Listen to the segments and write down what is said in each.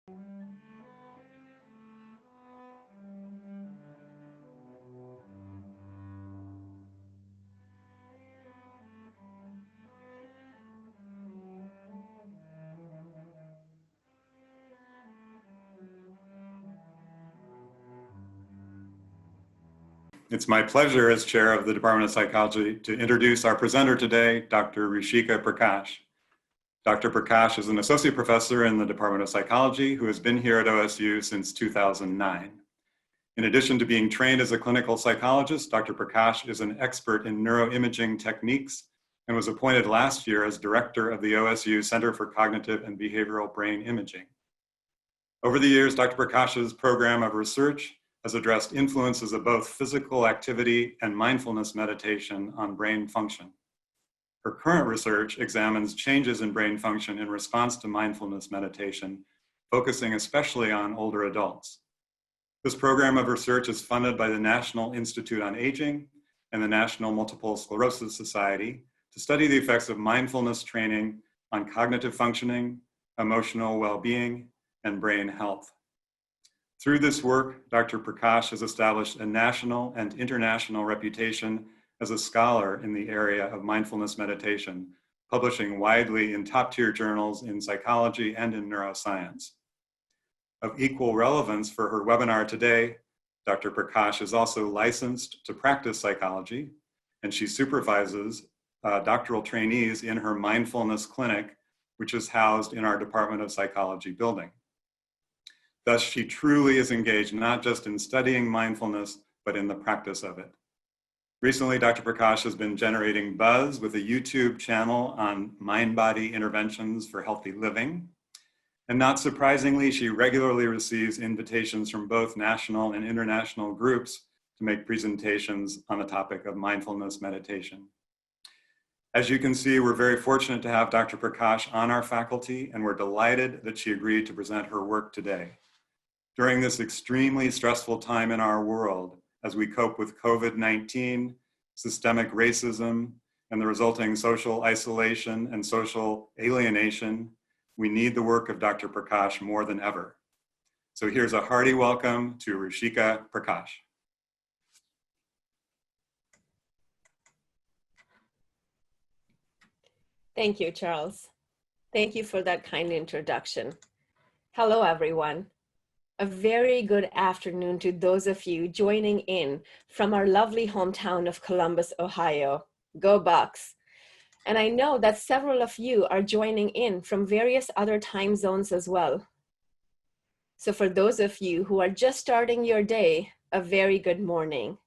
It's my pleasure as chair of the Department of Psychology to introduce our presenter today, Dr. Rishika Prakash. Dr. Prakash is an associate professor in the Department of Psychology who has been here at OSU since 2009. In addition to being trained as a clinical psychologist, Dr. Prakash is an expert in neuroimaging techniques and was appointed last year as director of the OSU Center for Cognitive and Behavioral Brain Imaging. Over the years, Dr. Prakash's program of research has addressed influences of both physical activity and mindfulness meditation on brain function. Her current research examines changes in brain function in response to mindfulness meditation, focusing especially on older adults. This program of research is funded by the National Institute on Aging and the National Multiple Sclerosis Society to study the effects of mindfulness training on cognitive functioning, emotional well-being, and brain health. Through this work, Dr. Prakash has established a national and international reputation as a scholar in the area of mindfulness meditation, publishing widely in top-tier journals in psychology and in neuroscience. Of equal relevance for her webinar today, Dr. Prakash is also licensed to practice psychology, and she supervises doctoral trainees in her mindfulness clinic, which is housed in our Department of Psychology building. Thus, she truly is engaged not just in studying mindfulness, but in the practice of it. Recently, Dr. Prakash has been generating buzz with a YouTube channel on mind-body interventions for healthy living. And not surprisingly, she regularly receives invitations from both national and international groups to make presentations on the topic of mindfulness meditation. As you can see, we're very fortunate to have Dr. Prakash on our faculty, and we're delighted that she agreed to present her work today. During this extremely stressful time in our world, as we cope with COVID-19, systemic racism, and the resulting social isolation and social alienation, we need the work of Dr. Prakash more than ever. So here's a hearty welcome to Rishika Prakash. Thank you, Charles. Thank you for that kind introduction. Hello, everyone. A very good afternoon to those of you joining in from our lovely hometown of Columbus, Ohio. Go Bucks. And I know that several of you are joining in from various other time zones as well. So for those of you who are just starting your day, a very good morning.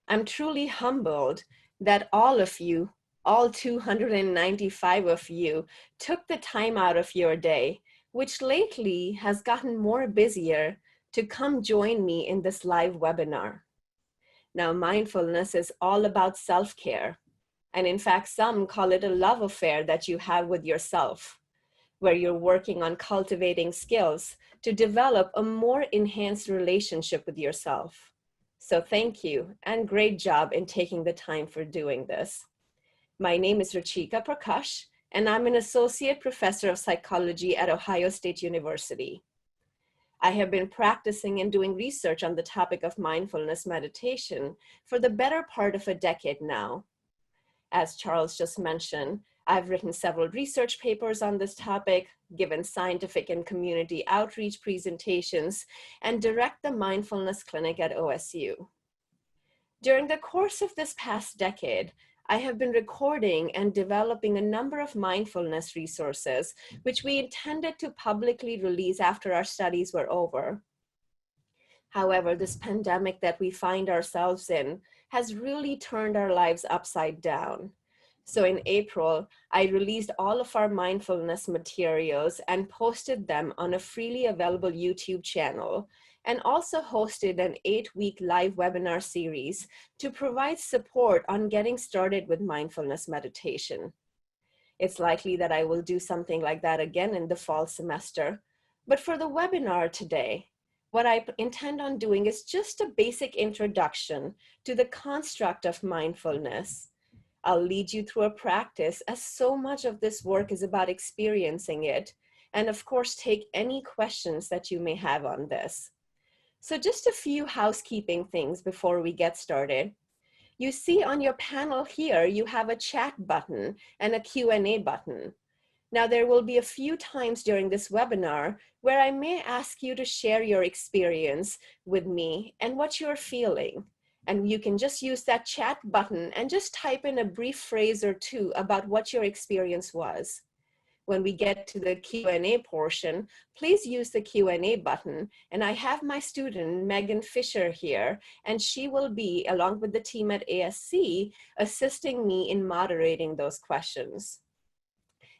I'm truly humbled that all of you, all 295 of you, took the time out of your day, which lately has gotten more busier, to come join me in this live webinar. Now, mindfulness is all about self-care. And in fact, some call it a love affair that you have with yourself, where you're working on cultivating skills to develop a more enhanced relationship with yourself. So thank you, and great job in taking the time for doing this. My name is Rishika Prakash, and I'm an associate professor of psychology at Ohio State University. I have been practicing and doing research on the topic of mindfulness meditation for the better part of a decade now. As Charles just mentioned, I've written several research papers on this topic, given scientific and community outreach presentations, and direct the mindfulness clinic at OSU. During the course of this past decade, I have been recording and developing a number of mindfulness resources, which we intended to publicly release after our studies were over. However, this pandemic that we find ourselves in has really turned our lives upside down. So in April, I released all of our mindfulness materials and posted them on a freely available YouTube channel, and also hosted an 8-week live webinar series to provide support on getting started with mindfulness meditation. It's likely that I will do something like that again in the fall semester. But for the webinar today, what I intend on doing is just a basic introduction to the construct of mindfulness. I'll lead you through a practice, as so much of this work is about experiencing it, and of course, take any questions that you may have on this. So just a few housekeeping things before we get started. You see on your panel here, you have a chat button and a Q&A button. Now, there will be a few times during this webinar where I may ask you to share your experience with me and what you're feeling. And you can just use that chat button and just type in a brief phrase or two about what your experience was. When we get to the Q&A portion, please use the Q&A button. And I have my student, Megan Fisher, here, and she will be, along with the team at ASC, assisting me in moderating those questions.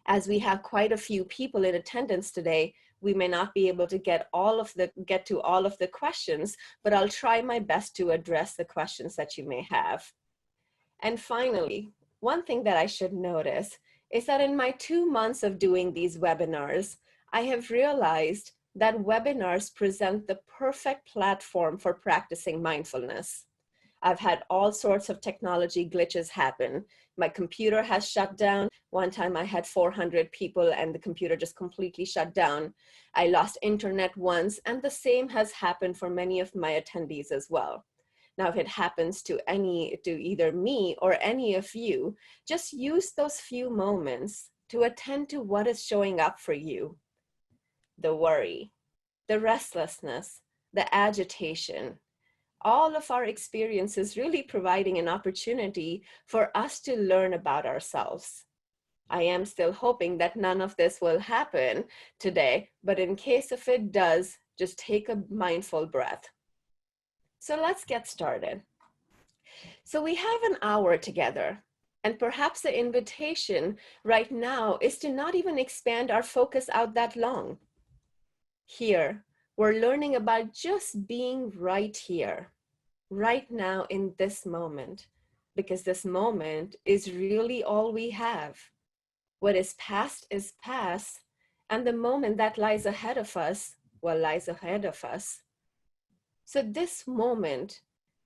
As we have quite a few people in attendance today, we may not be able to get to all of the questions, but I'll try my best to address the questions that you may have. And finally, one thing that I should notice is that in my 2 months of doing these webinars, I have realized that webinars present the perfect platform for practicing mindfulness. I've had all sorts of technology glitches happen. My computer has shut down. One time I had 400 people and the computer just completely shut down. I lost internet once, and the same has happened for many of my attendees as well. Now, if it happens to either me or any of you, just use those few moments to attend to what is showing up for you. The worry, the restlessness, the agitation, all of our experiences really providing an opportunity for us to learn about ourselves. I am still hoping that none of this will happen today, but in case if it does, just take a mindful breath. So let's get started. So we have an hour together, and perhaps the invitation right now is to not even expand our focus out that long. Here, we're learning about just being right here, right now in this moment, because this moment is really all we have. What is past, and the moment that lies ahead of us, lies ahead of us. So this moment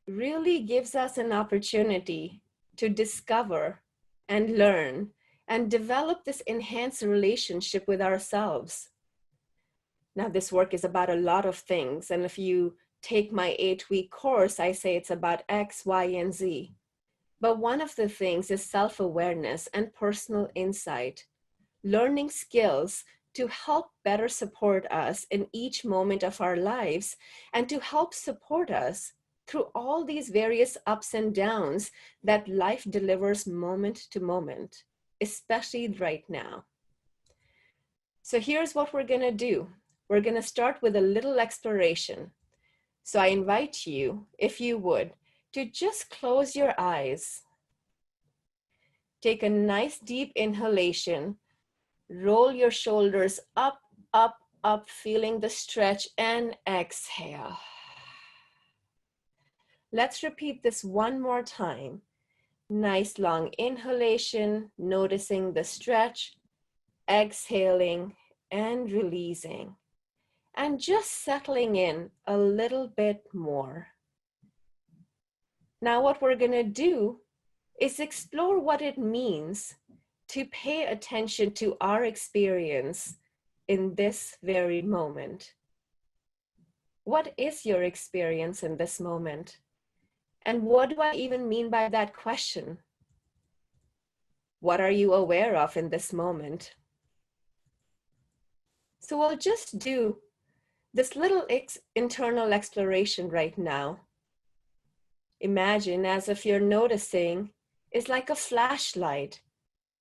really gives us an opportunity to discover and learn and develop this enhanced relationship with ourselves. Now, this work is about a lot of things, and if you take my 8-week course, I say it's about X, Y, and Z. But one of the things is self-awareness and personal insight, learning skills to help better support us in each moment of our lives and to help support us through all these various ups and downs that life delivers moment to moment, especially right now. So here's what we're gonna do. We're gonna start with a little exploration. So I invite you, if you would, to just close your eyes. Take a nice deep inhalation. Roll your shoulders up, up, up, feeling the stretch, and exhale. Let's repeat this one more time. Nice long inhalation, noticing the stretch, exhaling, and releasing. And just settling in a little bit more. Now what we're gonna do is explore what it means to pay attention to our experience in this very moment. What is your experience in this moment? And what do I even mean by that question? What are you aware of in this moment? So we'll just do this little internal exploration right now. Imagine as if you're noticing is like a flashlight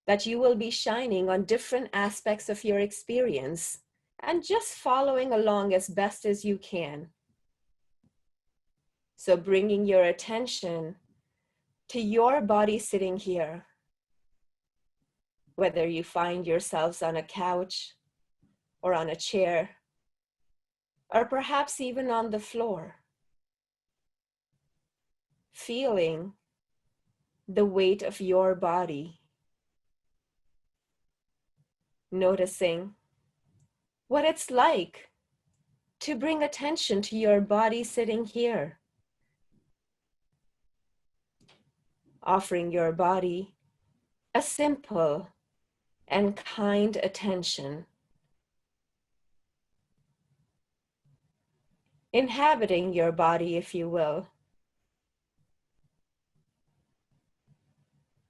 that you will be shining on different aspects of your experience and just following along as best as you can. So bringing your attention to your body sitting here, whether you find yourselves on a couch or on a chair, or perhaps even on the floor, feeling the weight of your body, noticing what it's like to bring attention to your body sitting here, offering your body a simple and kind attention, inhabiting your body, if you will.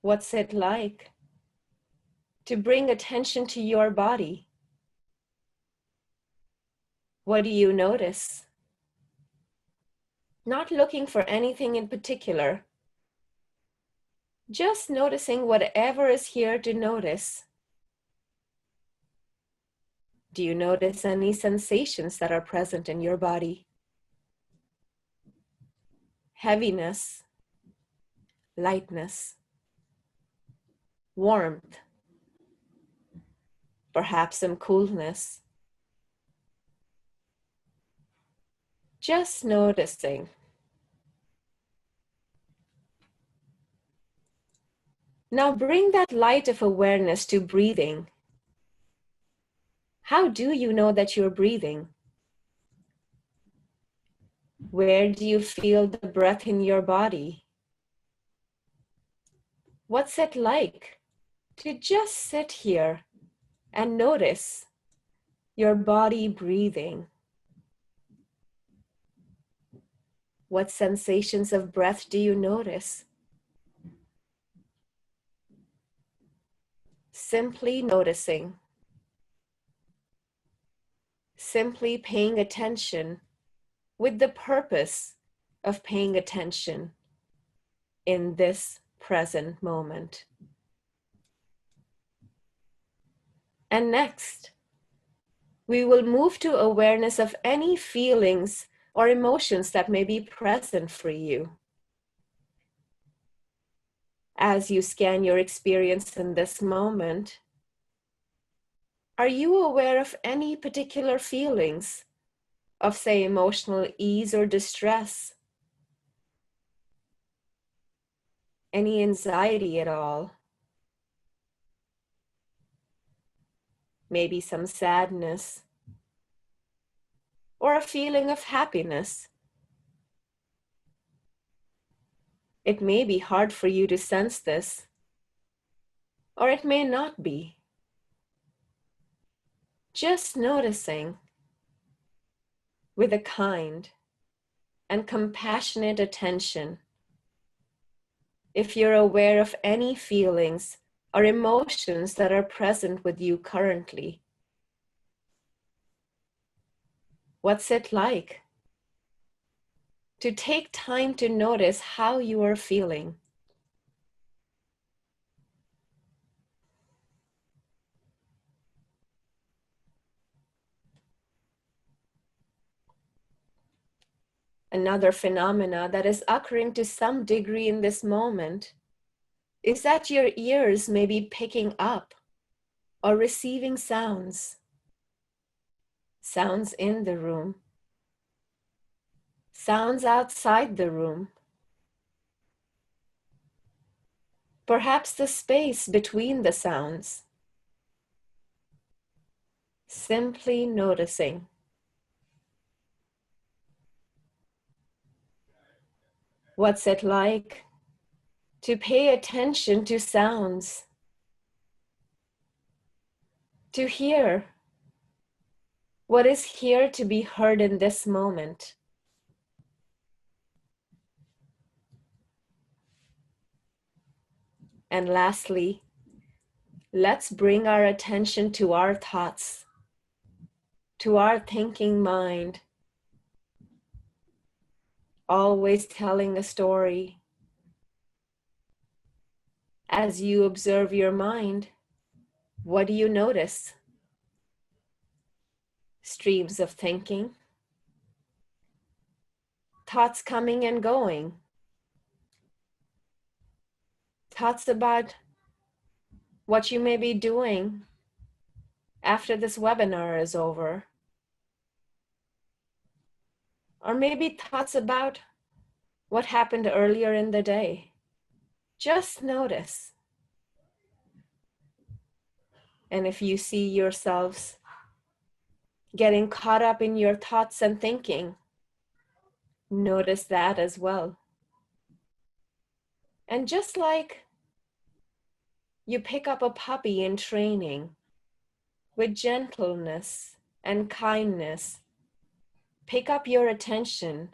What's it like to bring attention to your body? What do you notice? Not looking for anything in particular, just noticing whatever is here to notice. Do you notice any sensations that are present in your body? Heaviness, lightness, warmth, perhaps some coolness. Just noticing. Now bring that light of awareness to breathing. How do you know that you're breathing? Where do you feel the breath in your body? What's it like to just sit here and notice your body breathing? What sensations of breath do you notice? Simply noticing. Simply paying attention with the purpose of paying attention in this present moment. And next, we will move to awareness of any feelings or emotions that may be present for you. As you scan your experience in this moment, are you aware of any particular feelings of, say, emotional ease or distress? Any anxiety at all? Maybe some sadness or a feeling of happiness. It may be hard for you to sense this, or it may not be. Just noticing with a kind and compassionate attention if you're aware of any feelings or emotions that are present with you currently. What's it like to take time to notice how you are feeling? Another phenomena that is occurring to some degree in this moment is that your ears may be picking up or receiving sounds. Sounds in the room, sounds outside the room, perhaps the space between the sounds. Simply noticing. What's it like to pay attention to sounds, to hear what is here to be heard in this moment? And lastly, let's bring our attention to our thoughts, to our thinking mind, always telling a story. As you observe your mind, what do you notice? Streams of thinking, thoughts coming and going, thoughts about what you may be doing after this webinar is over, or maybe thoughts about what happened earlier in the day. Just notice. And if you see yourselves getting caught up in your thoughts and thinking, notice that as well. And just like you pick up a puppy in training with gentleness and kindness, pick up your attention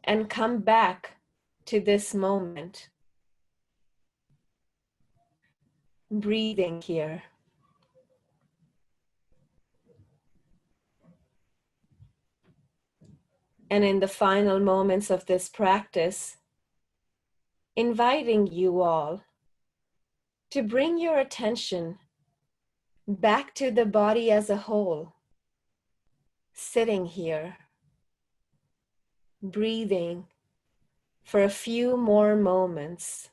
and come back to this moment. Breathing here. And in the final moments of this practice, inviting you all to bring your attention back to the body as a whole, sitting here, breathing for a few more moments.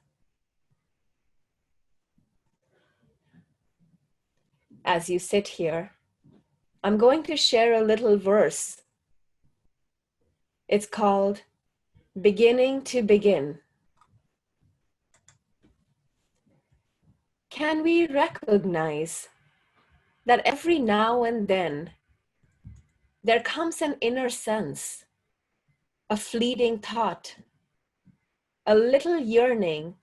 As you sit here, I'm going to share a little verse. It's called Beginning to Begin. Can we recognize that every now and then there comes an inner sense, a fleeting thought, a little yearning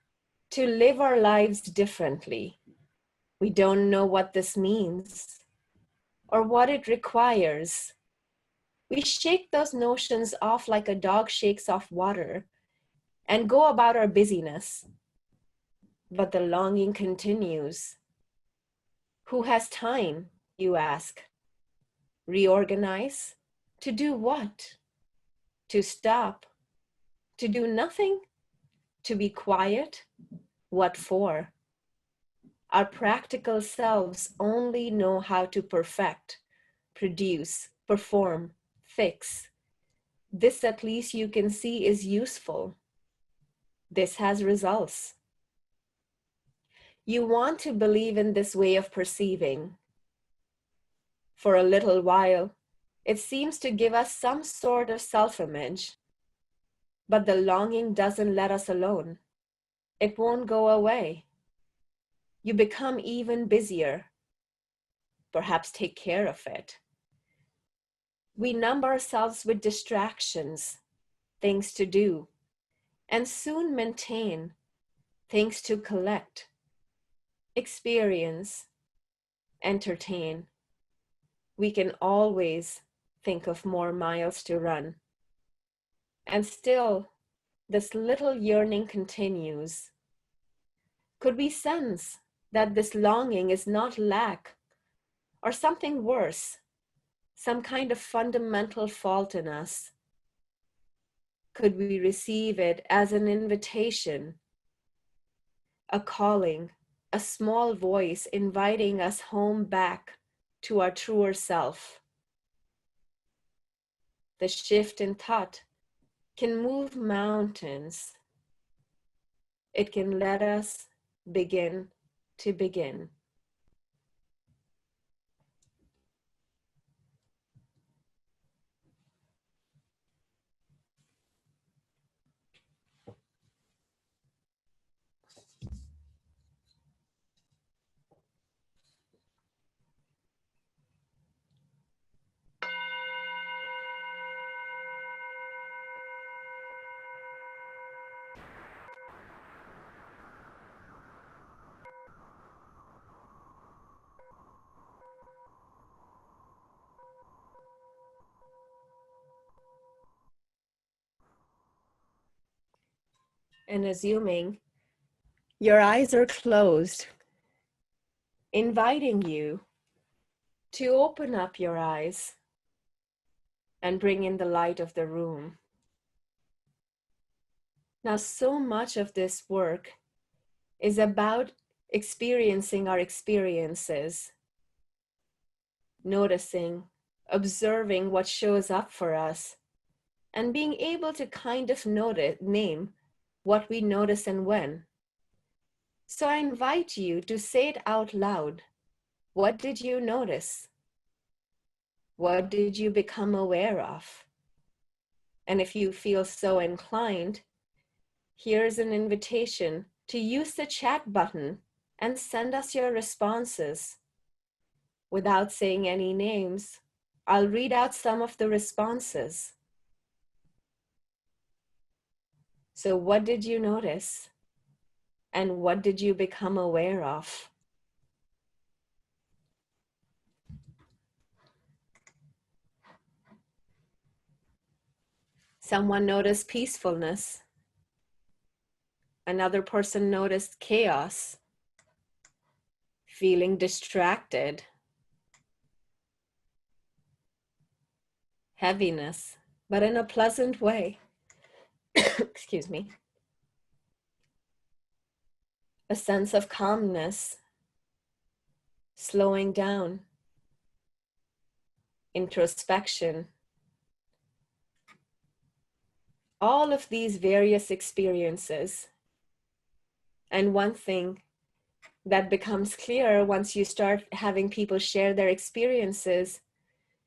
to live our lives differently? We don't know what this means or what it requires. We shake those notions off like a dog shakes off water and go about our busyness. But the longing continues. Who has time, you ask? Reorganize? To do what? To stop? To do nothing? To be quiet? What for? Our practical selves only know how to perfect, produce, perform, fix. This at least you can see is useful. This has results. You want to believe in this way of perceiving. For a little while, it seems to give us some sort of self-image, but the longing doesn't let us alone. It won't go away. You become even busier. Perhaps take care of it. We numb ourselves with distractions, things to do, and soon maintain, things to collect, experience, entertain. We can always think of more miles to run. And still, this little yearning continues. Could we sense that this longing is not lack or something worse, some kind of fundamental fault in us? Could we receive it as an invitation, a calling, a small voice inviting us home back to our truer self? The shift in thought can move mountains. It can let us begin to begin. And assuming your eyes are closed, inviting you to open up your eyes and bring in the light of the room. Now, so much of this work is about experiencing our experiences, noticing, observing what shows up for us, and being able to kind of name what we notice and when. So I invite you to say it out loud. What did you notice? What did you become aware of? And if you feel so inclined, here's an invitation to use the chat button and send us your responses. Without saying any names, I'll read out some of the responses. So what did you notice? And what did you become aware of? Someone noticed peacefulness. Another person noticed chaos, feeling distracted, heaviness, but in a pleasant way. Excuse me. A sense of calmness, slowing down, introspection. All of these various experiences. And one thing that becomes clear once you start having people share their experiences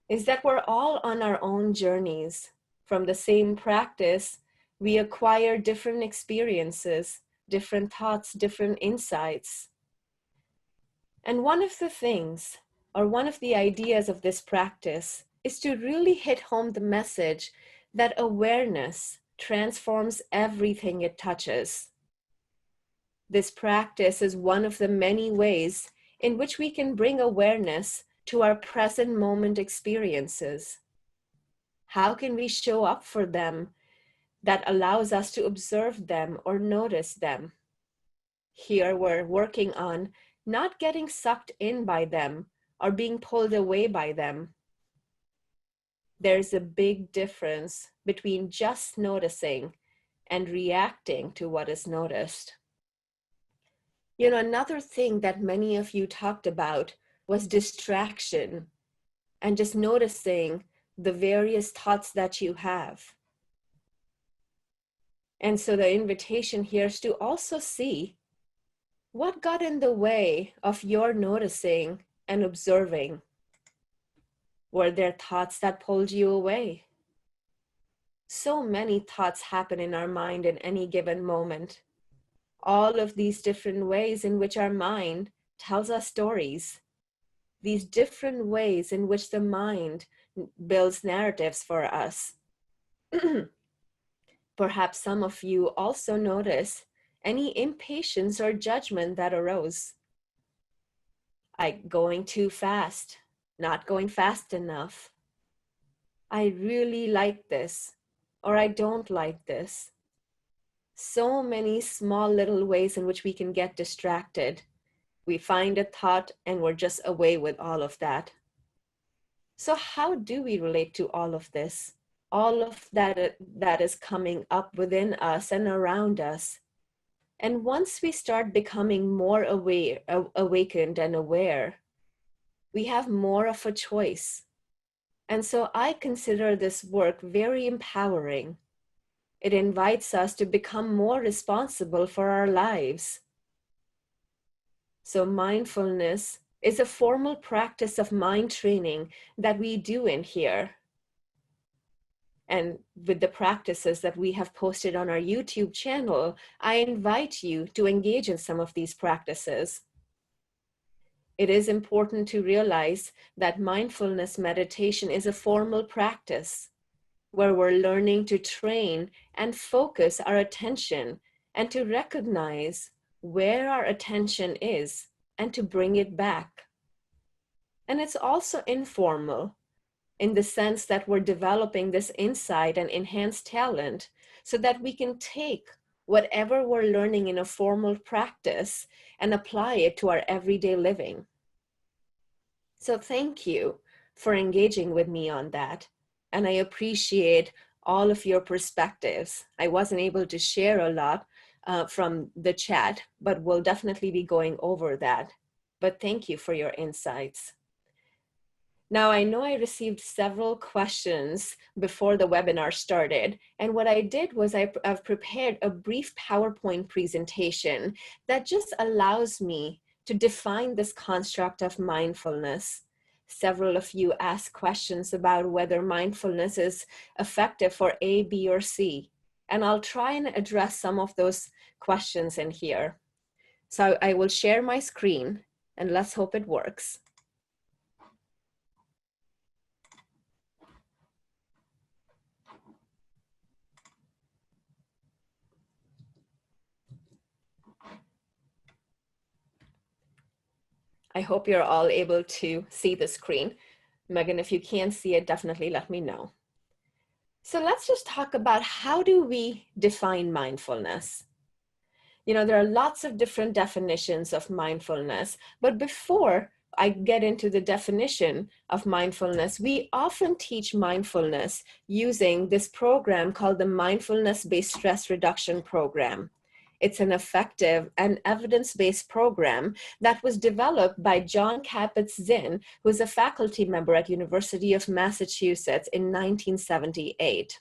is that we're all on our own journeys. From the same practice, we acquire different experiences, different thoughts, different insights. And one of the things, or one of the ideas of this practice, is to really hit home the message that awareness transforms everything it touches. This practice is one of the many ways in which we can bring awareness to our present moment experiences. How can we show up for them that allows us to observe them or notice them? Here we're working on not getting sucked in by them or being pulled away by them. There's a big difference between just noticing and reacting to what is noticed. You know, another thing that many of you talked about was distraction and just noticing the various thoughts that you have. And so the invitation here is to also see what got in the way of your noticing and observing. Were there thoughts that pulled you away? So many thoughts happen in our mind in any given moment. All of these different ways in which our mind tells us stories, these different ways in which the mind builds narratives for us. Perhaps some of you also notice any impatience or judgment that arose. Like going too fast, not going fast enough. I really like this, or I don't like this. So many small little ways in which we can get distracted. We find a thought and we're just away with all of that. So how do we relate to all of this? All of that is coming up within us and around us. And once we start becoming more awakened and aware, we have more of a choice. And so I consider this work very empowering. It invites us to become more responsible for our lives. So mindfulness is a formal practice of mind training that we do in here. And with the practices that we have posted on our YouTube channel, I invite you to engage in some of these practices. It is important to realize that mindfulness meditation is a formal practice where we're learning to train and focus our attention and to recognize where our attention is and to bring it back. And it's also informal in the sense that we're developing this insight and enhanced talent so that we can take whatever we're learning in a formal practice and apply it to our everyday living. So thank you for engaging with me on that. And I appreciate all of your perspectives. I wasn't able to share a lot from the chat, but we'll definitely be going over that. But thank you for your insights. Now, I know I received several questions before the webinar started, and what I did was I've prepared a brief PowerPoint presentation that just allows me to define this construct of mindfulness. Several of you asked questions about whether mindfulness is effective for A, B, or C, and I'll try and address some of those questions in here. So I will share my screen, and let's hope it works. I hope you're all able to see the screen. Megan, if you can't see it, definitely let me know. So let's just talk about how do we define mindfulness? There are lots of different definitions of mindfulness, but before I get into the definition of mindfulness, we often teach mindfulness using this program called the Mindfulness-Based Stress Reduction Program. It's an effective and evidence-based program that was developed by Jon Kabat-Zinn, who is a faculty member at University of Massachusetts in 1978.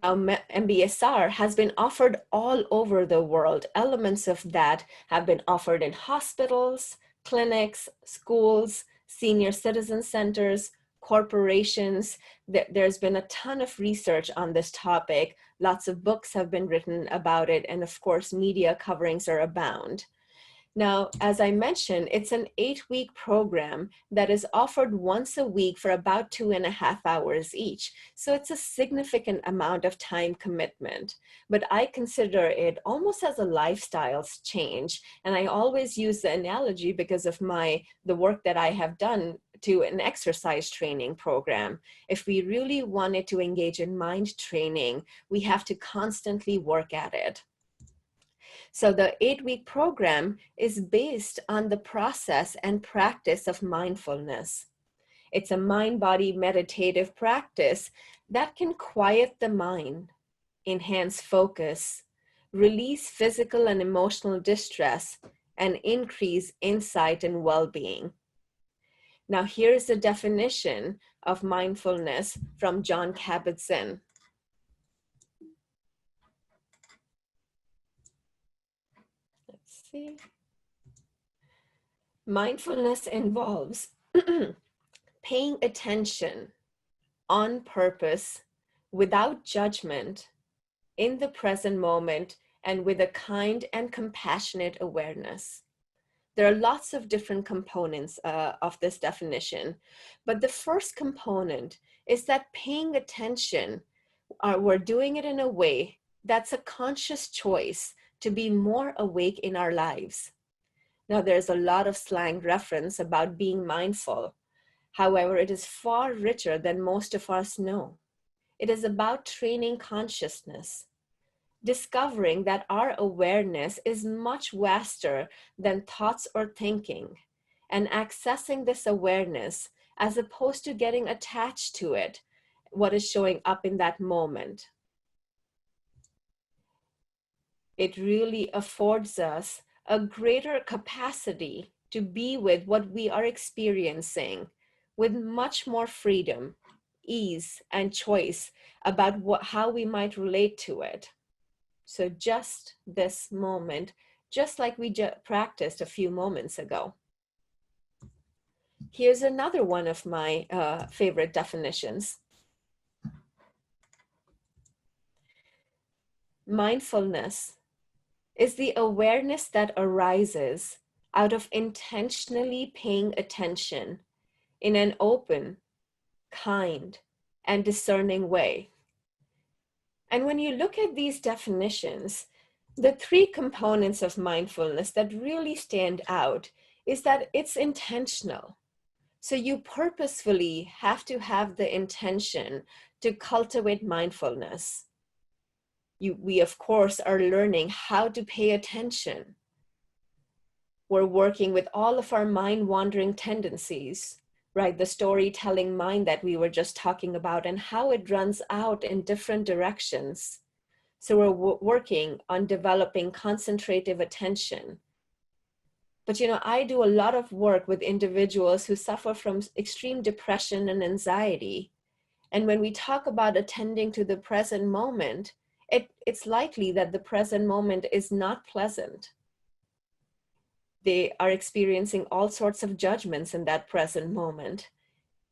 Now, MBSR has been offered all over the world. Elements of that have been offered in hospitals, clinics, schools, senior citizen centers, corporations. There's been a ton of research on this topic. Lots of books have been written about it. And of course, media coverings are abound. Now, as I mentioned, it's an 8-week program that is offered once a week for about 2.5 hours each. So it's a significant amount of time commitment, but I consider it almost as a lifestyle change. And I always use the analogy because of the work that I have done to an exercise training program. If we really wanted to engage in mind training, we have to constantly work at it. So the 8-week program is based on the process and practice of mindfulness. It's a mind-body meditative practice that can quiet the mind, enhance focus, release physical and emotional distress, and increase insight and well-being. Now, here's the definition of mindfulness from Jon Kabat-Zinn. Let's see. Mindfulness involves paying attention on purpose, without judgment, in the present moment, and with a kind and compassionate awareness. There are lots of different components of this definition, but the first component is that paying attention, we're doing it in a way that's a conscious choice to be more awake in our lives. Now, there's a lot of slang reference about being mindful. However, it is far richer than most of us know. It is about training consciousness, discovering that our awareness is much vaster than thoughts or thinking, and accessing this awareness as opposed to getting attached to it, what is showing up in that moment. It really affords us a greater capacity to be with what we are experiencing with much more freedom, ease, and choice about how we might relate to it. So just this moment, just like we practiced a few moments ago. Here's another one of my favorite definitions. Mindfulness is the awareness that arises out of intentionally paying attention in an open, kind, and discerning way. And when you look at these definitions, the 3 components of mindfulness that really stand out is that it's intentional. So you purposefully have to have the intention to cultivate mindfulness. We, of course, are learning how to pay attention. We're working with all of our mind-wandering tendencies, right? The storytelling mind that we were just talking about and how it runs out in different directions. So we're working on developing concentrative attention. But I do a lot of work with individuals who suffer from extreme depression and anxiety. And when we talk about attending to the present moment, it's likely that the present moment is not pleasant. They are experiencing all sorts of judgments in that present moment.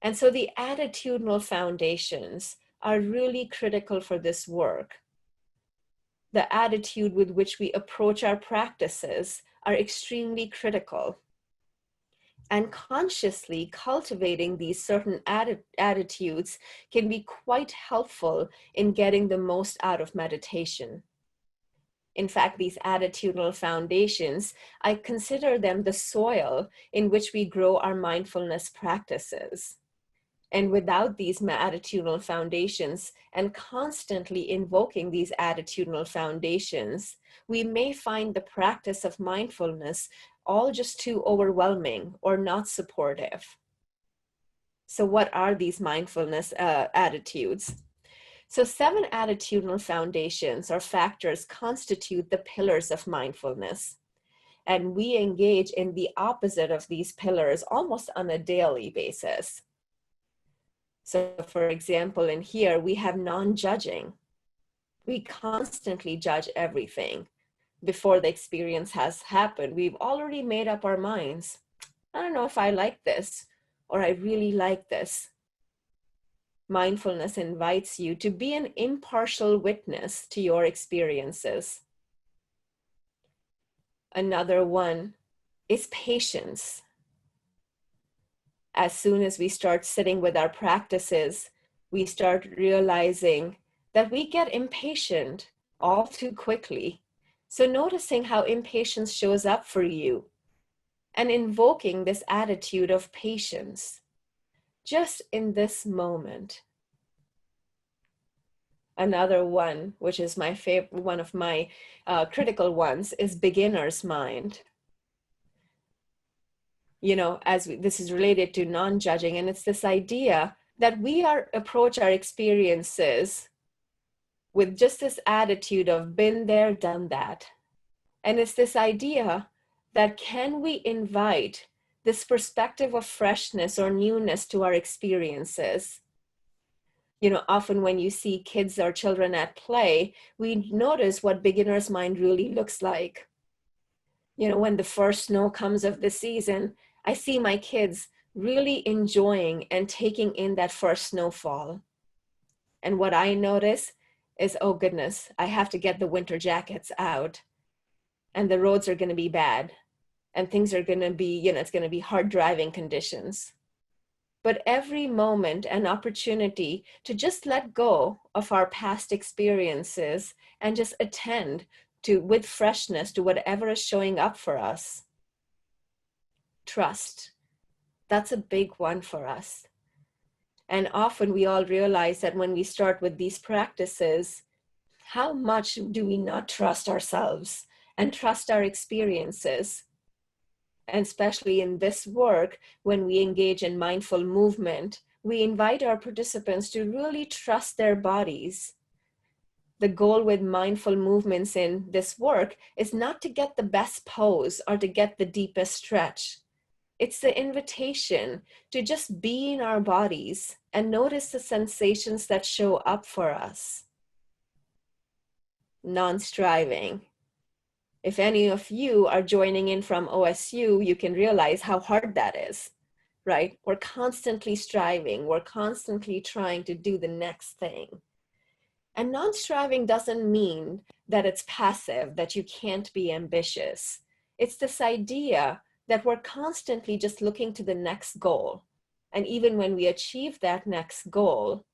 And so the attitudinal foundations are really critical for this work. The attitude with which we approach our practices are extremely critical. And consciously cultivating these certain attitudes can be quite helpful in getting the most out of meditation. In fact, these attitudinal foundations, I consider them the soil in which we grow our mindfulness practices. And without these attitudinal foundations and constantly invoking these attitudinal foundations, we may find the practice of mindfulness all just too overwhelming or not supportive. So what are these mindfulness attitudes? So 7 attitudinal foundations or factors constitute the pillars of mindfulness. And we engage in the opposite of these pillars almost on a daily basis. So for example, in here, we have non-judging. We constantly judge everything. Before the experience has happened, we've already made up our minds. I don't know if I like this, or I really like this. Mindfulness invites you to be an impartial witness to your experiences. Another one is patience. As soon as we start sitting with our practices, we start realizing that we get impatient all too quickly. So noticing how impatience shows up for you and invoking this attitude of patience just in this moment. Another one, which is my favorite, one of my critical ones, is beginner's mind. You know, this is related to non-judging, and it's this idea that we approach our experiences with just this attitude of been there, done that. And it's this idea that can we invite this perspective of freshness or newness to our experiences? You know, often when you see kids or children at play, we notice what beginner's mind really looks like. You know, when the first snow comes of the season, I see my kids really enjoying and taking in that first snowfall. And what I notice is, oh goodness, I have to get the winter jackets out. And the roads are going to be bad. And things are going to be, you know, it's going to be hard driving conditions. But every moment an opportunity to just let go of our past experiences and just attend to with freshness to whatever is showing up for us. Trust. That's a big one for us. And often we all realize that when we start with these practices, how much do we not trust ourselves and trust our experiences? And especially in this work, when we engage in mindful movement, we invite our participants to really trust their bodies. The goal with mindful movements in this work is not to get the best pose or to get the deepest stretch. It's the invitation to just be in our bodies and notice the sensations that show up for us. Non-striving. If any of you are joining in from OSU, you can realize how hard that is, right? We're constantly striving. We're constantly trying to do the next thing. And non-striving doesn't mean that it's passive, that you can't be ambitious. It's this idea that we're constantly just looking to the next goal. And even when we achieve that next goal,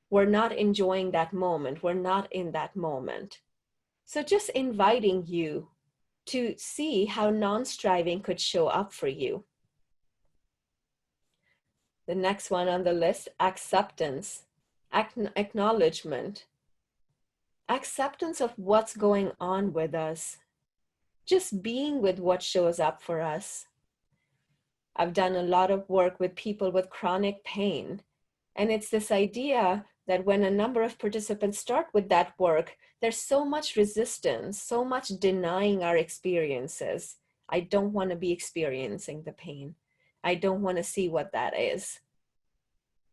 we're not enjoying that moment. We're not in that moment. So just inviting you to see how non-striving could show up for you. The next one on the list, acceptance, acknowledgement. Acceptance of what's going on with us. Just being with what shows up for us. I've done a lot of work with people with chronic pain. And it's this idea that when a number of participants start with that work, there's so much resistance, so much denying our experiences. I don't want to be experiencing the pain. I don't want to see what that is.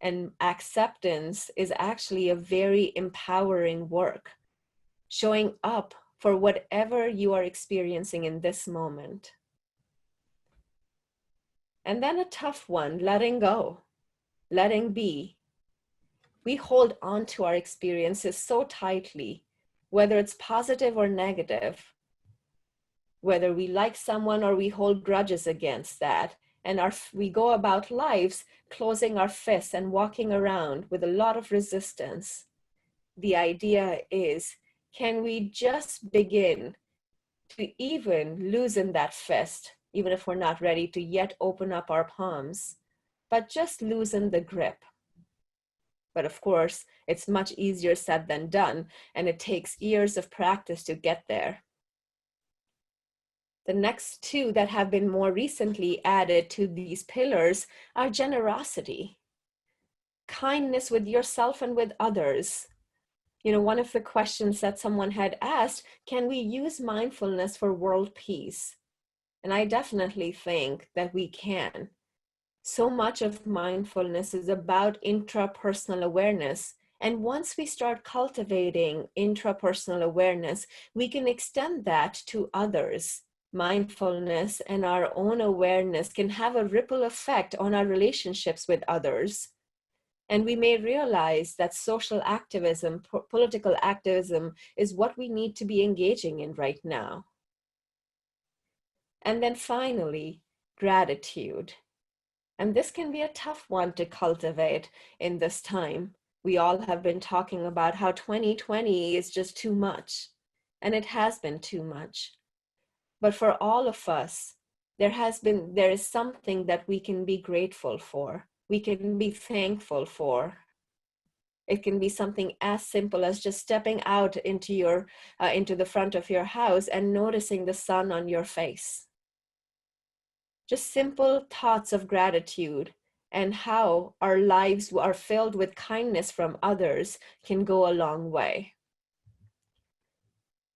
And acceptance is actually a very empowering work, showing up for whatever you are experiencing in this moment. And then a tough one, letting go, letting be. We hold on to our experiences so tightly, whether it's positive or negative, whether we like someone or we hold grudges against that. And we go about lives closing our fists and walking around with a lot of resistance. The idea is, can we just begin to even loosen that fist, even if we're not ready to yet open up our palms, but just loosen the grip. But of course, it's much easier said than done, and it takes years of practice to get there. The next two that have been more recently added to these pillars are generosity, kindness with yourself and with others. One of the questions that someone had asked, can we use mindfulness for world peace? And I definitely think that we can. So much of mindfulness is about intrapersonal awareness. And once we start cultivating intrapersonal awareness, we can extend that to others. Mindfulness and our own awareness can have a ripple effect on our relationships with others. And we may realize that social activism, political activism, is what we need to be engaging in right now. And then finally, gratitude. And this can be a tough one to cultivate in this time. We all have been talking about how 2020 is just too much, and it has been too much. But for all of us, there is something that we can be grateful for. We can be thankful for. It can be something as simple as just stepping out into the front of your house and noticing the sun on your face. Just simple thoughts of gratitude and how our lives are filled with kindness from others can go a long way.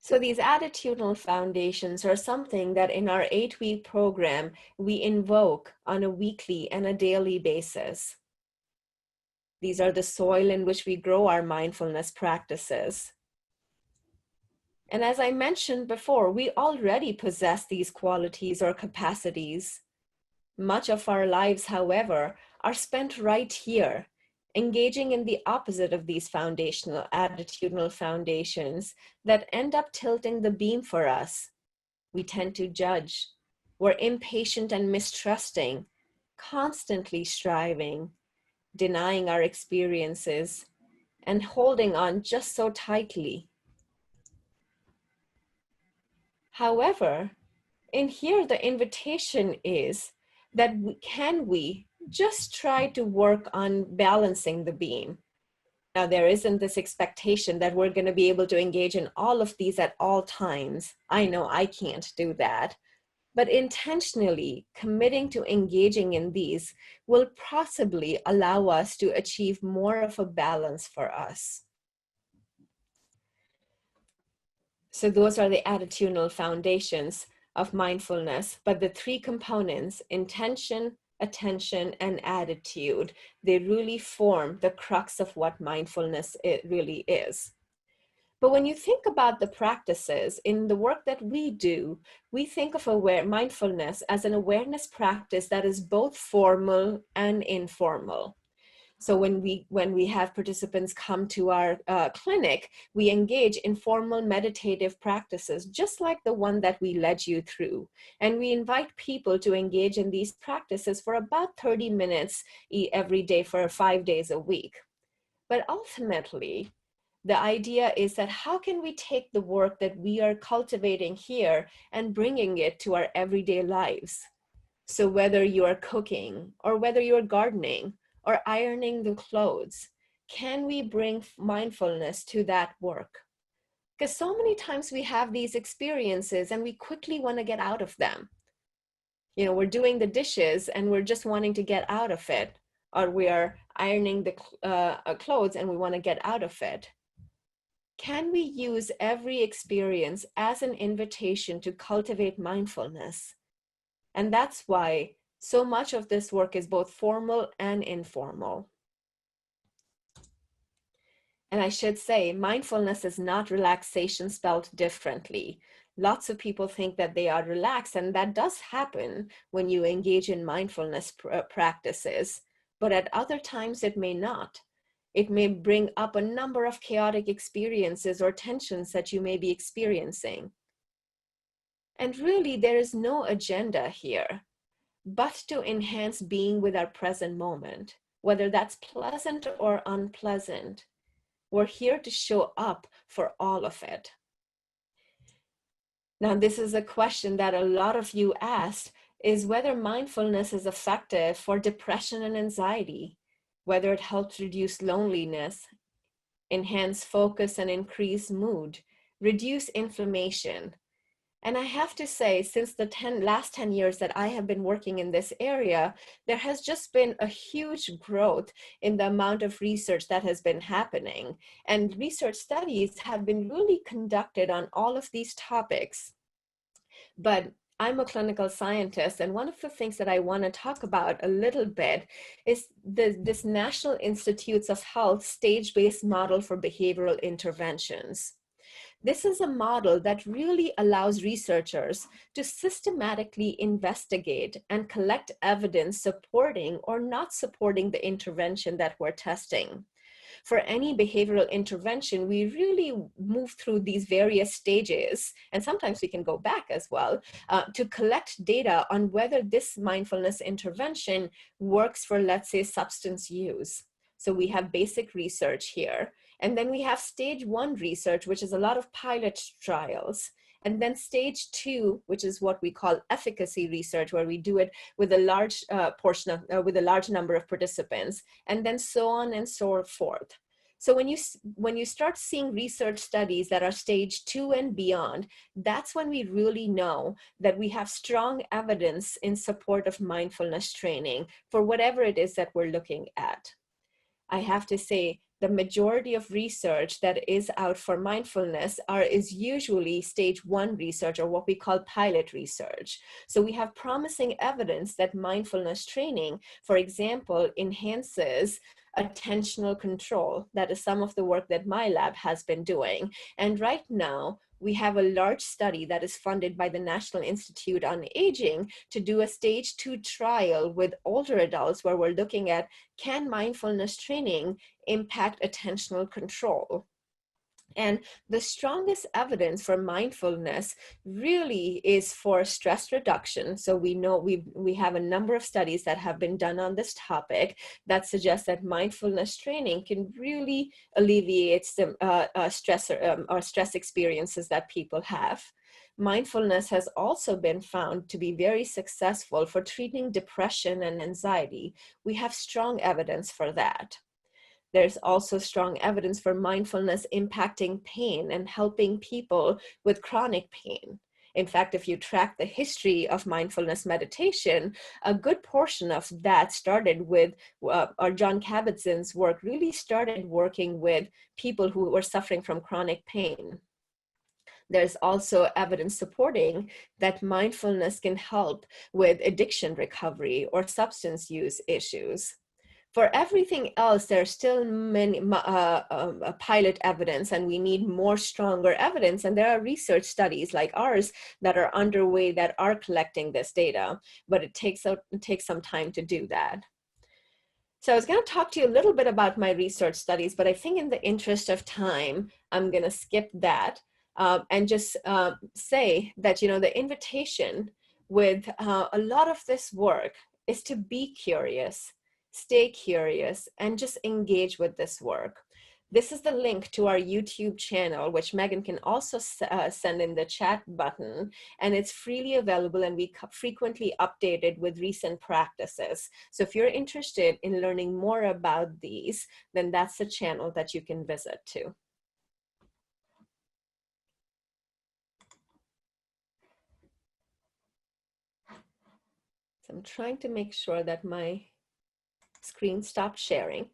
So these attitudinal foundations are something that in our 8-week program, we invoke on a weekly and a daily basis. These are the soil in which we grow our mindfulness practices. And as I mentioned before, we already possess these qualities or capacities. Much of our lives, however, are spent right here, engaging in the opposite of these attitudinal foundations that end up tilting the beam for us. We tend to judge. We're impatient and mistrusting, constantly striving, denying our experiences, and holding on just so tightly. However, in here, the invitation is that can we just try to work on balancing the beam? Now, there isn't this expectation that we're going to be able to engage in all of these at all times. I know I can't do that. But intentionally committing to engaging in these will possibly allow us to achieve more of a balance for us. So those are the attitudinal foundations of mindfulness, but the three components, intention, attention, and attitude, they really form the crux of what mindfulness it really is. But when you think about the practices in the work that we do, we think of mindfulness as an awareness practice that is both formal and informal. So when we have participants come to our clinic, we engage in formal meditative practices, just like the one that we led you through. And we invite people to engage in these practices for about 30 minutes every day for 5 days a week. But ultimately, the idea is that how can we take the work that we are cultivating here and bringing it to our everyday lives? So whether you are cooking or whether you're gardening or ironing the clothes, can we bring mindfulness to that work? Because so many times we have these experiences and we quickly want to get out of them. We're doing the dishes and we're just wanting to get out of it, or we are ironing the clothes and we want to get out of it. Can we use every experience as an invitation to cultivate mindfulness? And that's why so much of this work is both formal and informal. And I should say, mindfulness is not relaxation spelled differently. Lots of people think that they are relaxed, and that does happen when you engage in mindfulness practices. But at other times, it may not. It may bring up a number of chaotic experiences or tensions that you may be experiencing. And really, there is no agenda here, but to enhance being with our present moment, whether that's pleasant or unpleasant. We're here to show up for all of it. Now, this is a question that a lot of you asked, is whether mindfulness is effective for depression and anxiety. whether it helps reduce loneliness, enhance focus and increase mood, reduce inflammation. And I have to say, since the last 10 years that I have been working in this area, there has just been a huge growth in the amount of research that has been happening. And research studies have been really conducted on all of these topics. But I'm a clinical scientist, and one of the things that I want to talk about a little bit is this National Institutes of Health stage-based model for behavioral interventions. This is a model that really allows researchers to systematically investigate and collect evidence supporting or not supporting the intervention that we're testing. For any behavioral intervention, we really move through these various stages, and sometimes we can go back as well, to collect data on whether this mindfulness intervention works for, let's say, substance use. So we have basic research here. And then we have stage 1 research, which is a lot of pilot trials. And then stage 2, which is what we call efficacy research, where we do it with a large with a large number of participants, and then so on and so forth. So when you start seeing research studies that are stage 2 and beyond, that's when we really know that we have strong evidence in support of mindfulness training for whatever it is that we're looking at. I have to say, the majority of research that is out for mindfulness is usually stage 1 research, or what we call pilot research. So we have promising evidence that mindfulness training, for example, enhances attentional control. That is some of the work that my lab has been doing. And right now, we have a large study that is funded by the National Institute on Aging to do a stage 2 trial with older adults, where we're looking at, can mindfulness training impact attentional control? And the strongest evidence for mindfulness really is for stress reduction. So we know we have a number of studies that have been done on this topic that suggest that mindfulness training can really alleviate some stress or stress experiences that people have. Mindfulness has also been found to be very successful for treating depression and anxiety. We have strong evidence for that. There's also strong evidence for mindfulness impacting pain and helping people with chronic pain. In fact, if you track the history of mindfulness meditation, a good portion of that started with, or John Kabat-Zinn's work really started working with people who were suffering from chronic pain. There's also evidence supporting that mindfulness can help with addiction recovery or substance use issues. For everything else, there's still many pilot evidence, and we need more stronger evidence. And there are research studies like ours that are underway that are collecting this data, but it takes some time to do that. So I was going to talk to you a little bit about my research studies, but I think in the interest of time, I'm going to skip that and just say that, you know, the invitation with a lot of this work is to be curious, stay curious, and just engage with this work. This is the link to our YouTube channel, which Megan can also send in the chat button, and it's freely available, and we frequently update it with recent practices. So if you're interested in learning more about these, then that's the channel that you can visit too. So I'm trying to make sure that my screen stopped sharing.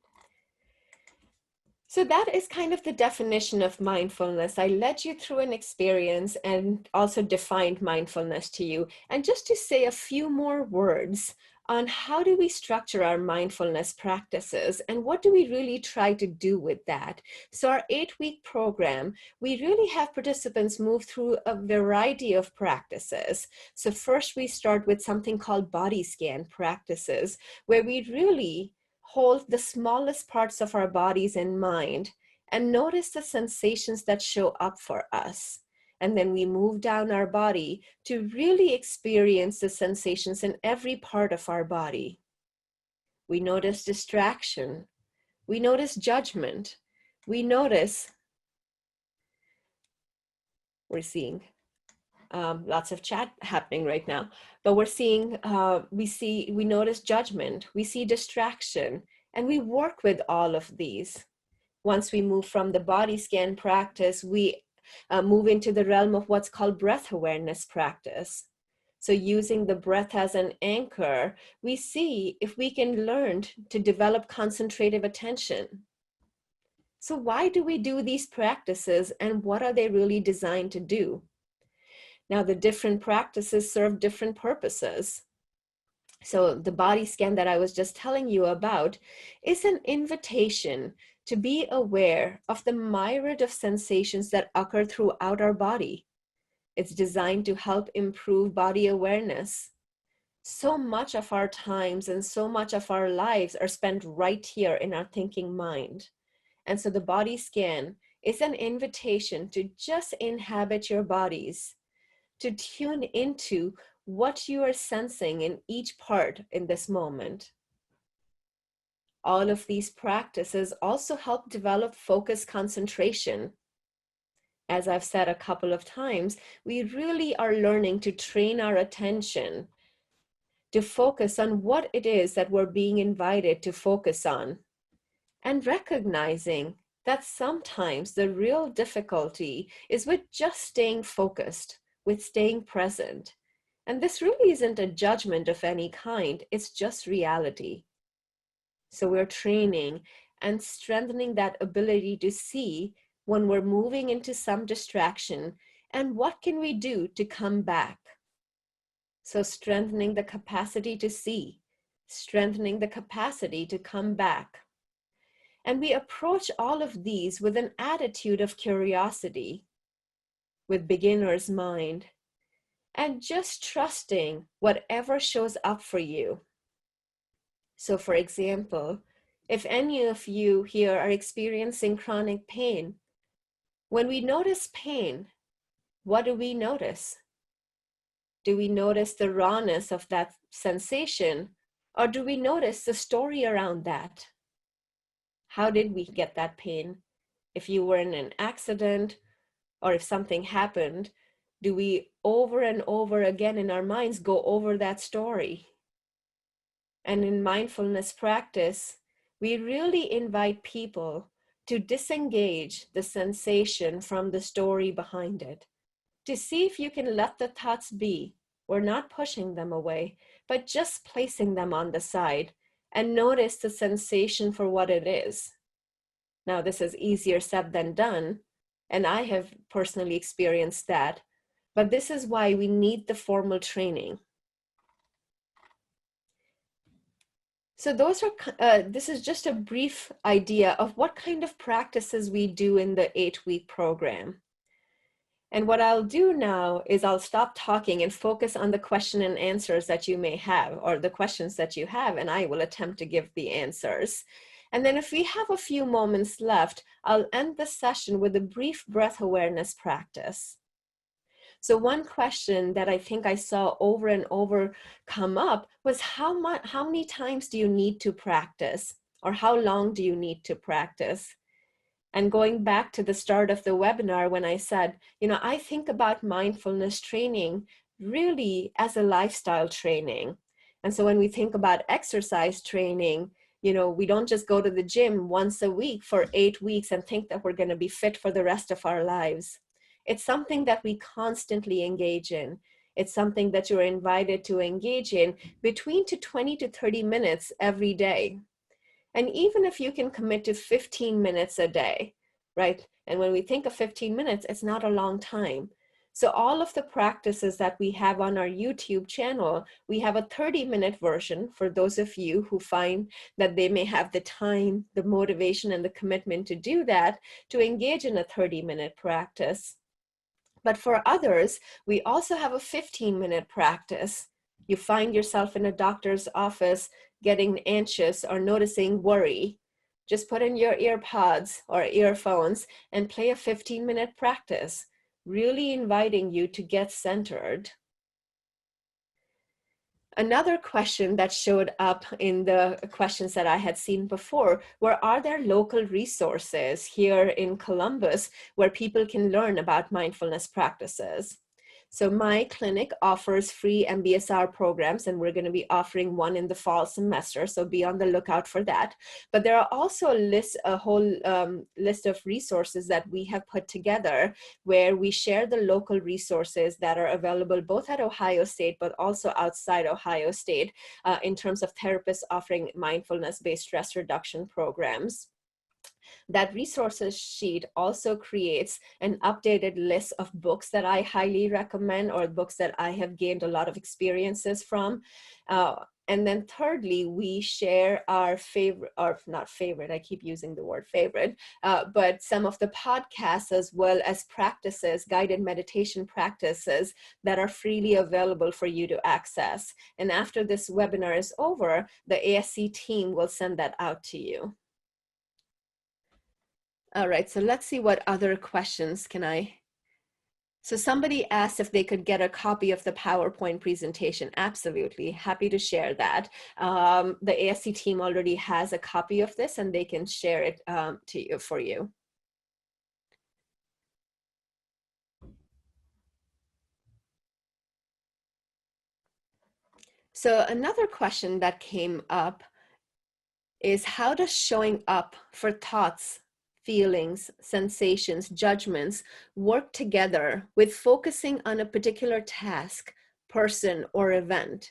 So that is kind of the definition of mindfulness. I led you through an experience and also defined mindfulness to you. And just to say a few more words on how do we structure our mindfulness practices and what do we really try to do with that. So our 8-week program, we really have participants move through a variety of practices. So first we start with something called body scan practices, where we really hold the smallest parts of our bodies in mind and notice the sensations that show up for us. And then we move down our body to really experience the sensations in every part of our body. We notice distraction. We notice judgment. We notice, we're seeing lots of chat happening right now, but we're seeing, we notice judgment, we see distraction, And we work with all of these. Once we move from the body scan practice, we move into the realm of what's called breath awareness practice. So using the breath as an anchor, we see if we can learn to develop concentrative attention. So why do we do these practices, and what are they really designed to do? Now, the different practices serve different purposes. So the body scan that I was just telling you about is an invitation to be aware of the myriad of sensations that occur throughout our body. It's designed to help improve body awareness. So much of our times and so much of our lives are spent right here in our thinking mind. And so the body scan is an invitation to just inhabit your bodies, to tune into what you are sensing in each part in this moment. All of these practices also help develop focus concentration. As I've said a couple of times, we really are learning to train our attention to focus on what it is that we're being invited to focus on, and recognizing that sometimes the real difficulty is with just staying focused, with staying present. And this really isn't a judgment of any kind, it's just reality. So we're training and strengthening that ability to see when we're moving into some distraction, and what can we do to come back. So strengthening the capacity to see, strengthening the capacity to come back. And we approach all of these with an attitude of curiosity, with beginner's mind, and just trusting whatever shows up for you. So for example, if any of you here are experiencing chronic pain, when we notice pain, what do we notice? Do we notice the rawness of that sensation, or do we notice the story around that? How did we get that pain? If you were in an accident, or if something happened, do we over and over again in our minds go over that story? And in mindfulness practice, we really invite people to disengage the sensation from the story behind it, to see if you can let the thoughts be. We're not pushing them away, but just placing them on the side, and notice the sensation for what it is. Now, this is easier said than done, and I have personally experienced that, but this is why we need the formal training. So this is just a brief idea of what kind of practices we do in the 8-week program. And what I'll do now is I'll stop talking and focus on the question and answers that you may have, or the questions that you have, and I will attempt to give the answers. And then if we have a few moments left, I'll end the session with a brief breath awareness practice. So one question that I think I saw over and over come up was how many times do you need to practice, or how long do you need to practice? And going back to the start of the webinar when I said, I think about mindfulness training really as a lifestyle training. And so when we think about exercise training, we don't just go to the gym once a week for 8 weeks and think that we're going to be fit for the rest of our lives. It's something that we constantly engage in. It's something that you're invited to engage in between 20 to 30 minutes every day. And even if you can commit to 15 minutes a day, right? And when we think of 15 minutes, it's not a long time. So all of the practices that we have on our YouTube channel, we have a 30-minute version for those of you who find that they may have the time, the motivation, and the commitment to do that, to engage in a 30-minute practice. But for others, we also have a 15-minute practice. You find yourself in a doctor's office getting anxious or noticing worry. Just put in your ear pods or earphones and play a 15-minute practice, really inviting you to get centered. Another question that showed up in the questions that I had seen before were, are there local resources here in Columbus where people can learn about mindfulness practices? So my clinic offers free MBSR programs, and we're going to be offering one in the fall semester. So be on the lookout for that. But there are also a whole list of resources that we have put together where we share the local resources that are available both at Ohio State, but also outside Ohio State in terms of therapists offering mindfulness-based stress reduction programs. That resources sheet also creates an updated list of books that I highly recommend, or books that I have gained a lot of experiences from. And then thirdly, we share our favorite, or not favorite, I keep using the word favorite, but some of the podcasts as well as practices, guided meditation practices that are freely available for you to access. And after this webinar is over, the ASC team will send that out to you. All right, so let's see what other questions can I. So somebody asked if they could get a copy of the PowerPoint presentation. Absolutely, happy to share that. The ASC team already has a copy of this and they can share it for you. So another question that came up is, how does showing up for thoughts, feelings, sensations, judgments work together with focusing on a particular task, person, or event?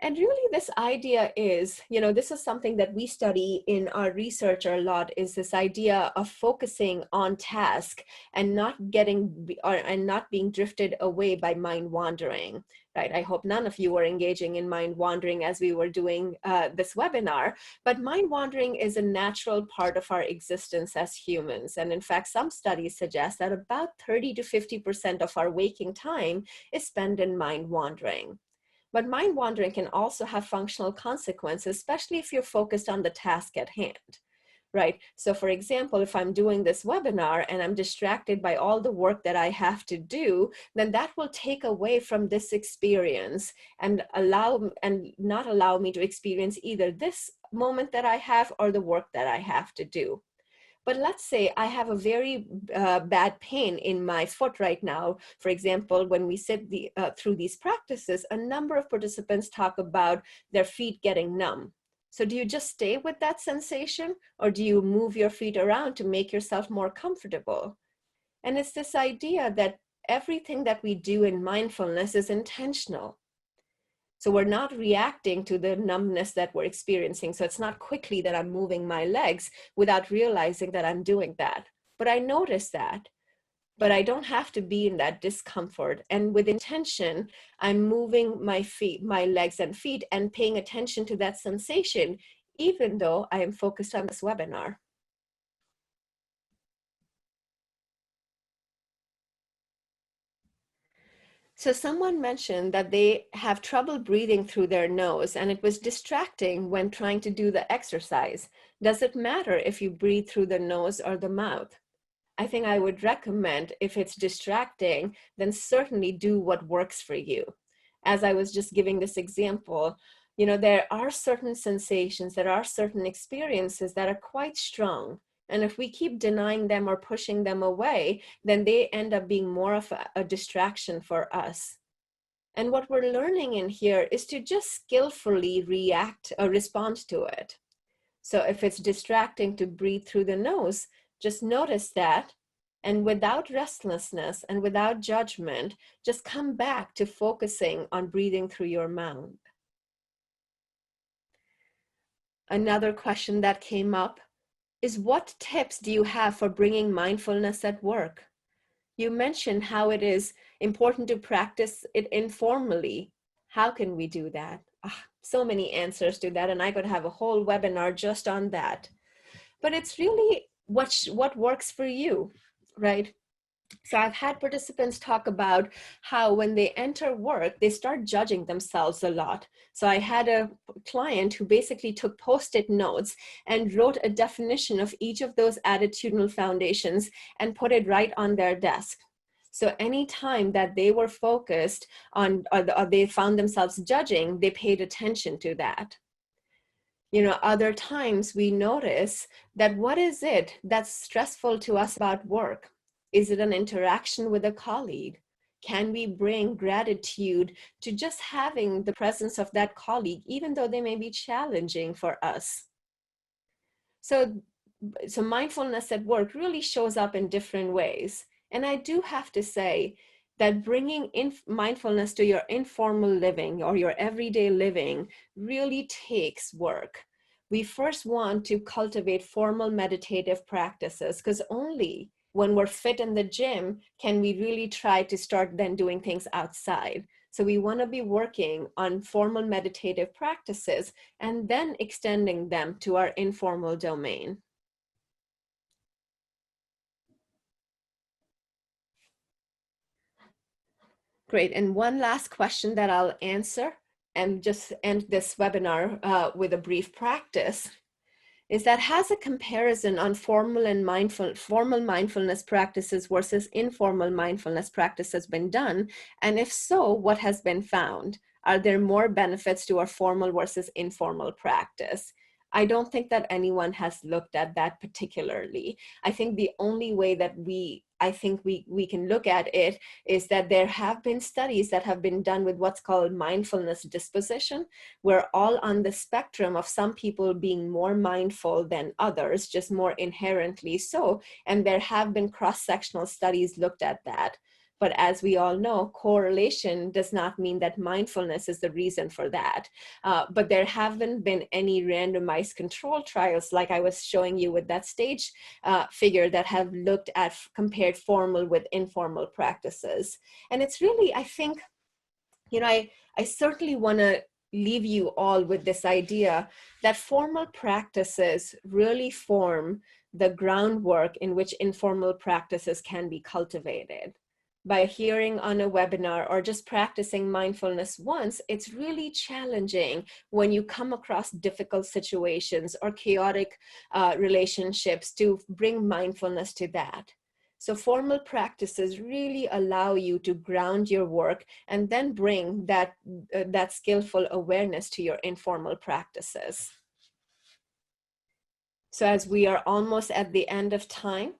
And really this idea is, this is something that we study in our research a lot, is this idea of focusing on task and not being drifted away by mind wandering, right? I hope none of you were engaging in mind wandering as we were doing this webinar, but mind wandering is a natural part of our existence as humans. And in fact, some studies suggest that about 30 to 50% of our waking time is spent in mind wandering. But mind wandering can also have functional consequences, especially if you're focused on the task at hand, right? So for example, if I'm doing this webinar and I'm distracted by all the work that I have to do, then that will take away from this experience and not allow me to experience either this moment that I have or the work that I have to do. But let's say I have a very bad pain in my foot right now. For example, when we sit through these practices, a number of participants talk about their feet getting numb. So do you just stay with that sensation, or do you move your feet around to make yourself more comfortable? And it's this idea that everything that we do in mindfulness is intentional. So we're not reacting to the numbness that we're experiencing. So it's not quickly that I'm moving my legs without realizing that I'm doing that. But I notice that. But I don't have to be in that discomfort. And with intention, I'm moving my feet, my legs and feet, and paying attention to that sensation, even though I am focused on this webinar. So someone mentioned that they have trouble breathing through their nose and it was distracting when trying to do the exercise. Does it matter if you breathe through the nose or the mouth? I think I would recommend, if it's distracting, then certainly do what works for you. As I was just giving this example, there are certain sensations, there are certain experiences that are quite strong. And if we keep denying them or pushing them away, then they end up being more of a distraction for us. And what we're learning in here is to just skillfully react or respond to it. So if it's distracting to breathe through the nose, just notice that. And without restlessness and without judgment, just come back to focusing on breathing through your mouth. Another question that came up is, what tips do you have for bringing mindfulness at work? You mentioned how it is important to practice it informally. How can we do that? So many answers to that, and I could have a whole webinar just on that. But it's really what works for you, right? So I've had participants talk about how when they enter work, they start judging themselves a lot. So I had a client who basically took Post-it notes and wrote a definition of each of those attitudinal foundations and put it right on their desk. So anytime that they were focused on, or they found themselves judging, they paid attention to that. Other times we notice that what is it that's stressful to us about work? Is it an interaction with a colleague? can we bring gratitude to just having the presence of that colleague, even though they may be challenging for us? So mindfulness at work really shows up in different ways. And I do have to say that bringing in mindfulness to your informal living or your everyday living really takes work. We first want to cultivate formal meditative practices, because only when we're fit in the gym can we really try to start then doing things outside. So we want to be working on formal meditative practices and then extending them to our informal domain. Great. And one last question that I'll answer and just end this webinar with a brief practice is that, has a comparison on formal mindfulness practices versus informal mindfulness practices been done? And if so, what has been found? Are there more benefits to our formal versus informal practice? I don't think that anyone has looked at that particularly. I think the only way that we can look at it is that there have been studies that have been done with what's called mindfulness disposition. We're all on the spectrum of some people being more mindful than others, just more inherently so. And there have been cross-sectional studies looked at that. But as we all know, correlation does not mean that mindfulness is the reason for that. But there haven't been any randomized control trials like I was showing you with that stage figure that have looked at compared formal with informal practices. And it's really, I think, I certainly want to leave you all with this idea that formal practices really form the groundwork in which informal practices can be cultivated. By hearing on a webinar or just practicing mindfulness once, it's really challenging when you come across difficult situations or chaotic relationships to bring mindfulness to that. So formal practices really allow you to ground your work and then bring that skillful awareness to your informal practices. So as we are almost at the end of time,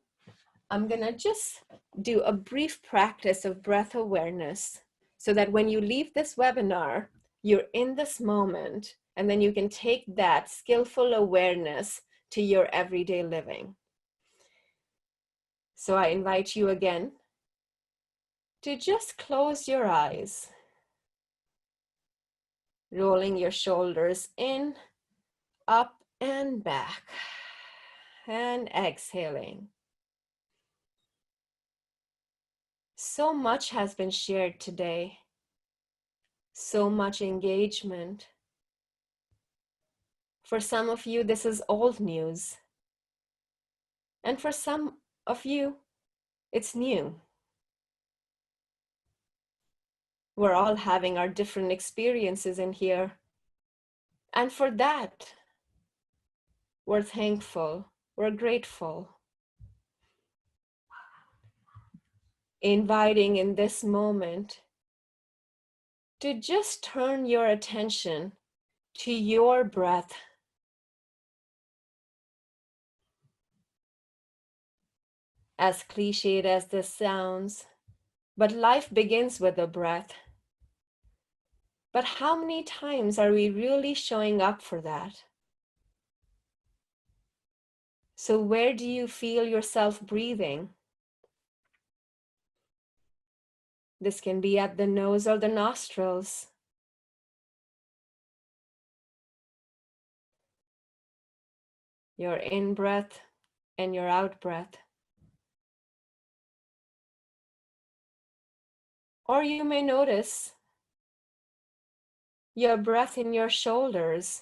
I'm gonna just do a brief practice of breath awareness so that when you leave this webinar, you're in this moment, and then you can take that skillful awareness to your everyday living. So I invite you again to just close your eyes, rolling your shoulders in, up and back, and exhaling. So much has been shared today, so much engagement. For some of you, this is old news. And for some of you, it's new. We're all having our different experiences in here. And for that, we're thankful, we're grateful. Inviting in this moment to just turn your attention to your breath. As cliched as this sounds, but life begins with a breath. But how many times are we really showing up for that? So where do you feel yourself breathing? This can be at the nose or the nostrils. Your in-breath and your out-breath. Or you may notice your breath in your shoulders,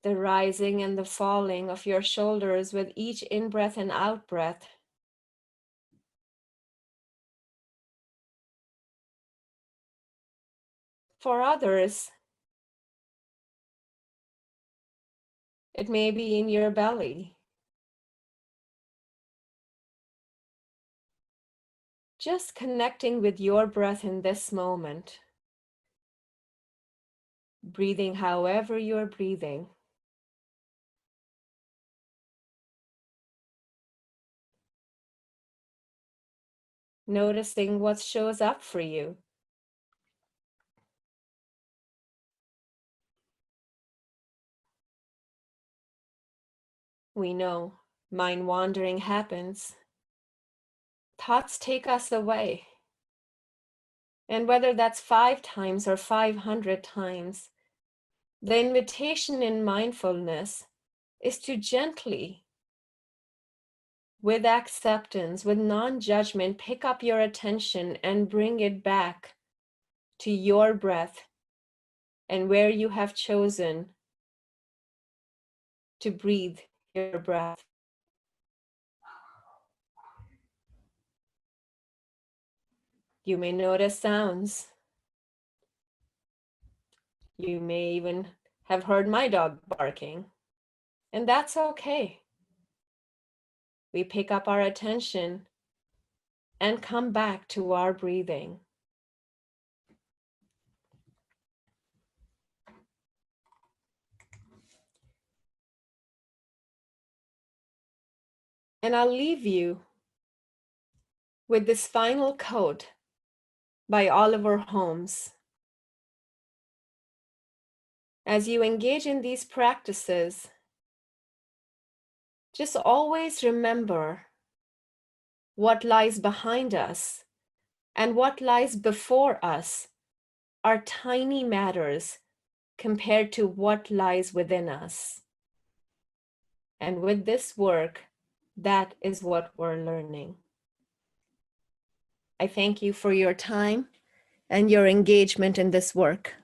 the rising and the falling of your shoulders with each in-breath and out-breath. For others, it may be in your belly. Just connecting with your breath in this moment. Breathing however you're breathing. noticing what shows up for you. We know mind wandering happens. Thoughts take us away. And whether that's 5 times or 500 times, the invitation in mindfulness is to gently, with acceptance, with non-judgment, pick up your attention and bring it back to your breath and where you have chosen to breathe your breath. You may notice sounds. You may even have heard my dog barking, and that's okay. We pick up our attention and come back to our breathing. And I'll leave you with this final quote by Oliver Holmes. As you engage in these practices, just always remember what lies behind us and what lies before us are tiny matters compared to what lies within us. And with this work, that is what we're learning. I thank you for your time and your engagement in this work.